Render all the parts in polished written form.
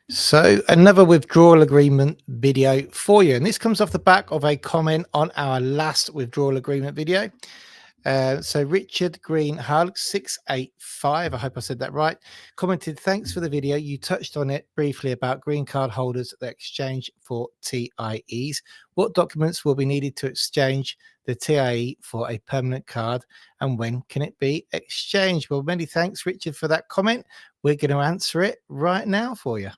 So another withdrawal agreement video for you, and this comes off the back of a comment on our last withdrawal agreement video. So Richard Green Hug 685, I hope I said that right, commented, thanks for the video. You touched on it briefly about green card holders that exchange for TIEs. What documents will be needed to exchange the TIE for a permanent card, and when can it be exchanged? Well, many thanks, Richard, for that comment. We're going to answer it right now for you.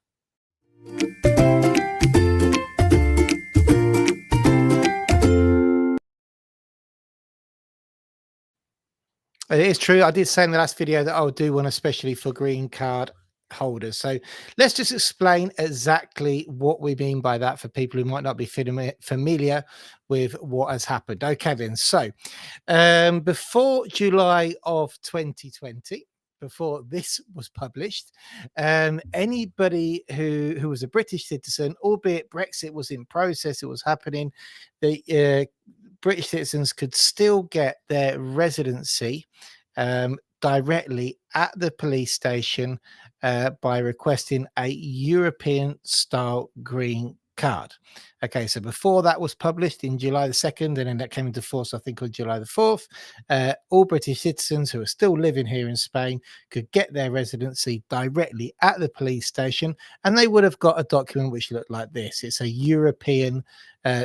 It is true. I did say in the last video that I'll do one especially for green card holders. So let's just explain exactly what we mean by that for people who might not be familiar with what has happened. Okay, then. So before July of 2020, before this was published, anybody who was a British citizen, albeit Brexit was in process, it was happening, the British citizens could still get their residency directly at the police station by requesting a European style green card. Okay, so before that was published in July the 2nd, and then that came into force, I think, on July the 4th, all British citizens who are still living here in Spain could get their residency directly at the police station, and they would have got a document which looked like this. It's a European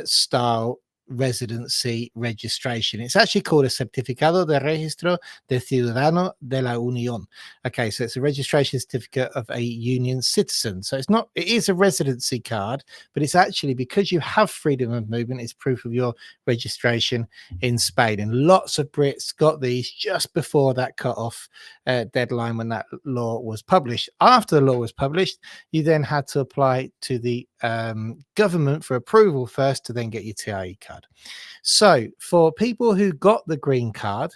style residency registration. It's actually called a Certificado de Registro de Ciudadano de la Unión. Okay, so it's a registration certificate of a union citizen. So it is a residency card, but it's actually, because you have freedom of movement, it's proof of your registration in Spain. And lots of Brits got these just before that cut-off deadline when that law was published. After the law was published, you then had to apply to the government for approval first to then get your TIE card. So for people who got the green card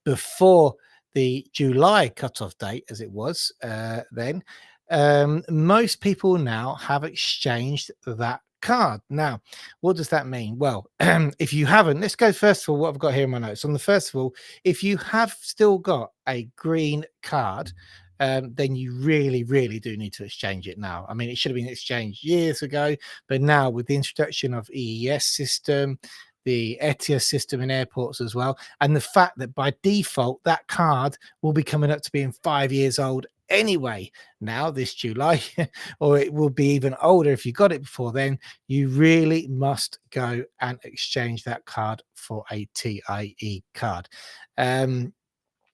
before the July cutoff date, as it was then, most people now have exchanged that card. Now, what does that mean? Well, if you haven't, let's go first of all what I've got here in my notes. On the first of all, if you have still got a green card, then you really, really do need to exchange it now. I mean, it should have been exchanged years ago, but now with the introduction of EES system, the ETIAS system in airports as well, and the fact that by default that card will be coming up to being 5 years old anyway now this July, or it will be even older if you got it before then, you really must go and exchange that card for a TIE card.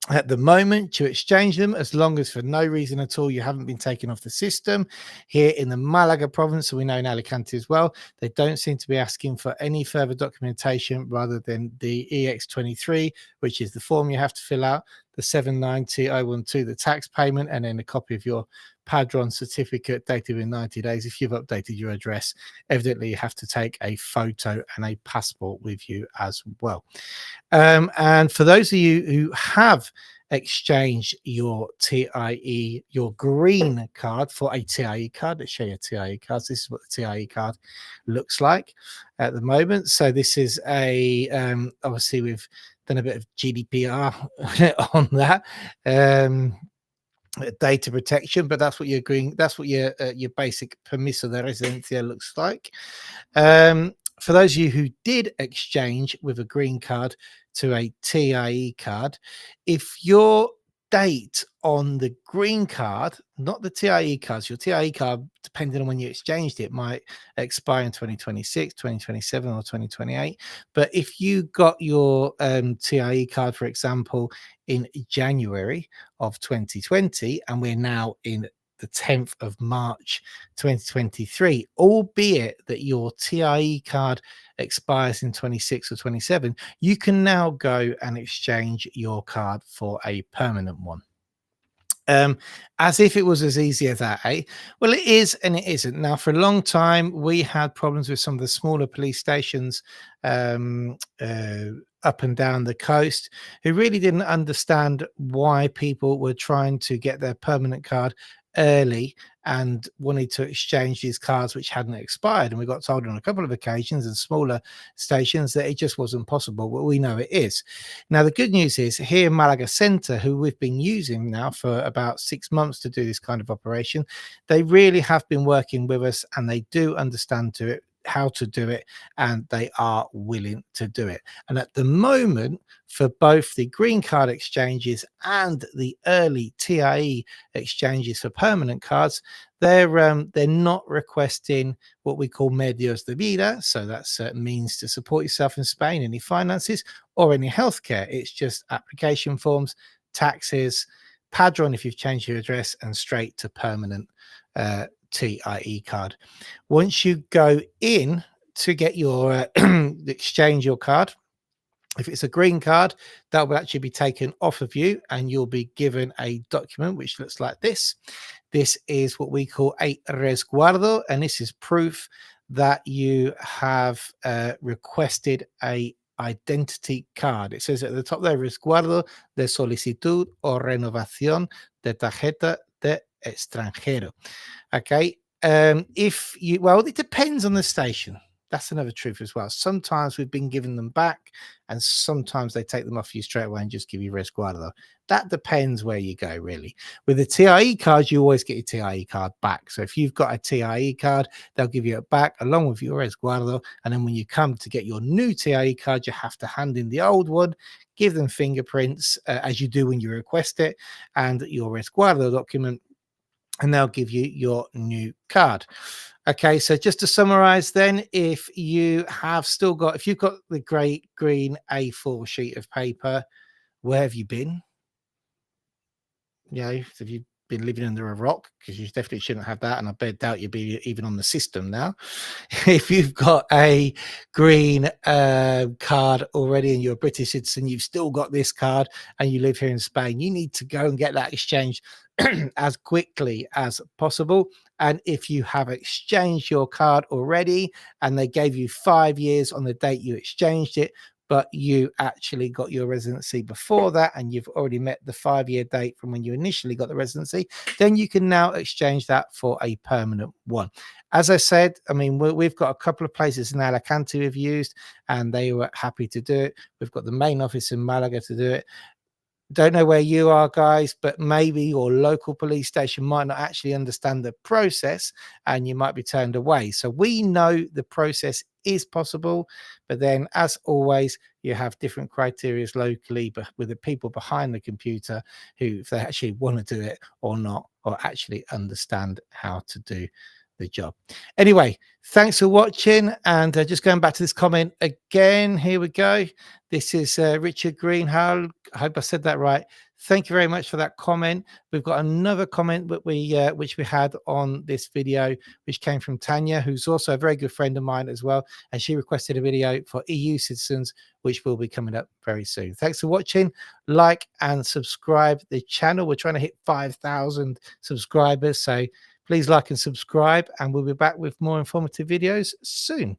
At the moment, to exchange them, as long as for no reason at all you haven't been taken off the system, here in the Malaga province, so we know in Alicante as well, they don't seem to be asking for any further documentation rather than the EX23, which is the form you have to fill out, the 792012, the tax payment, and then a copy of your Padron certificate dated in 90 days. If you've updated your address, evidently you have to take a photo and a passport with you as well. And for those of you who have exchanged your TIE, your green card for a TIE card, let's show you TIE cards. This is what the TIE card looks like at the moment. So this is a obviously we've done a bit of GDPR on that. Data protection, but that's what you're agreeing. That's what your basic permiso de residencia looks like. For those of you who did exchange with a green card to a TIE card, if your date on the green card, not the TIE cards, your TIE card, depending on when you exchanged it, might expire in 2026, 2027, or 2028. But if you got your TIE card, for example, in January of 2020, and we're now in the 10th of March 2023, albeit that your TIE card expires in 26 or 27, you can now go and exchange your card for a permanent one. As if it was as easy as that, eh? Well, it is and it isn't. Now, for a long time, we had problems with some of the smaller police stations up and down the coast who really didn't understand why people were trying to get their permanent card early and wanted to exchange these cards which hadn't expired. And we got told on a couple of occasions in smaller stations that it just wasn't possible, but we know it is. Now, the good news is here in Malaga Centre, who we've been using now for about 6 months to do this kind of operation, they really have been working with us and they do understand how to do it, and they are willing to do it. And at the moment, for both the green card exchanges and the early TIE exchanges for permanent cards, they're not requesting what we call medios de vida, so that's means to support yourself in Spain, any finances or any healthcare. It's just application forms, taxes, padron if you've changed your address, and straight to permanent TIE card. Once you go in to get your exchange your card, if it's a green card, that will actually be taken off of you and you'll be given a document which looks like this. This is what we call a resguardo, and this is proof that you have requested a identity card. It says at the top there, resguardo de solicitud o renovación de tarjeta de extranjero. Okay. If you, well, it depends on the station. That's another truth as well. Sometimes we've been giving them back, and sometimes they take them off you straight away and just give you resguardo. That depends where you go, really. With the TIE cards, you always get your TIE card back. So if you've got a TIE card, they'll give you it back along with your resguardo. And then when you come to get your new TIE card, you have to hand in the old one, give them fingerprints as you do when you request it, and your resguardo document, and they'll give you your new card. Okay, so just to summarize then, if you have still got, if you've got the great green A4 sheet of paper, where have you been? You know, have you been living under a rock? Because you definitely shouldn't have that, and I doubt you'd be even on the system now. If you've got a green card already and you're a British citizen, you've still got this card and you live here in Spain, you need to go and get that exchange as quickly as possible. And if you have exchanged your card already and they gave you 5 years on the date you exchanged it, but you actually got your residency before that and you've already met the 5-year date from when you initially got the residency, then you can now exchange that for a permanent one. As I said, I mean, we've got a couple of places in Alicante we've used and they were happy to do it. We've got the main office in Malaga to do it. Don't know where you are, guys, but maybe your local police station might not actually understand the process and you might be turned away. So we know the process is possible, but then as always, you have different criteria locally, but with the people behind the computer who, if they actually want to do it or not, or actually understand how to do the job. Anyway, thanks for watching, and just going back to this comment again, here we go. This is Richard Greenhalgh. I hope I said that right. Thank you very much for that comment. We've got another comment that which we had on this video, which came from Tanya, who's also a very good friend of mine as well, and she requested a video for EU citizens, which will be coming up very soon. Thanks for watching. Like and subscribe the channel. We're trying to hit 5,000 subscribers, so please like and subscribe, and we'll be back with more informative videos soon.